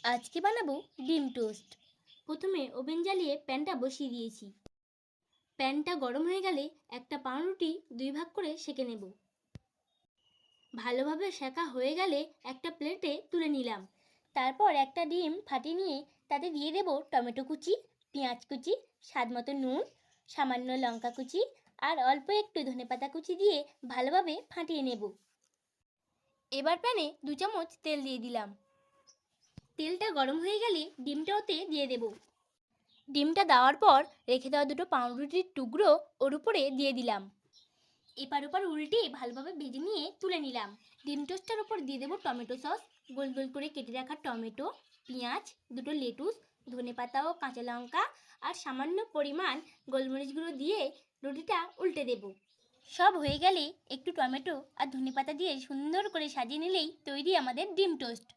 আজকে বানাবো ডিম টোস্ট। প্রথমে ওভেন জ্বালিয়ে প্যানটা বসিয়ে দিয়েছি। প্যানটা গরম হয়ে গেলে একটা পাউরুটি দুই ভাগ করে সেঁকে নেব। ভালোভাবে সেঁকা হয়ে গেলে একটা প্লেটে তুলে নিলাম। তারপর একটা ডিম ফাটিয়ে নিয়ে তাতে দিয়ে দেব টমেটো কুচি, পেঁয়াজ কুচি, স্বাদ মতো নুন, সামান্য লঙ্কা কুচি আর অল্প একটু ধনেপাতা কুচি দিয়ে ভালোভাবে ফাটিয়ে নেব। এবার প্যানে 2 চামচ তেল দিয়ে দিলাম। তেলটা গরম হয়ে গেলে ডিমটা ওতে দিয়ে দেব। ডিমটা দেওয়ার পর রেখে দেওয়া দুটো পাউরুটির টুকরো ওর উপরে দিয়ে দিলাম। এপার ওপার উল্টে ভালোভাবে ভেজে নিয়ে তুলে নিলাম। ডিম টোস্টের ওপর দিয়ে দেবো টমেটো সস, গোল গোল করে কেটে রাখা টমেটো, পেঁয়াজ, দুটো লেটুস, ধনেপাতা ও কাঁচা লঙ্কা আর সামান্য পরিমাণ গোলমরিচ গুঁড়ো দিয়ে রুটিটা উল্টে দেব। সব হয়ে গেলে একটু টমেটো আর ধনেপাতা দিয়ে সুন্দর করে সাজিয়ে নিলেই তৈরি আমাদের ডিম টোস্ট।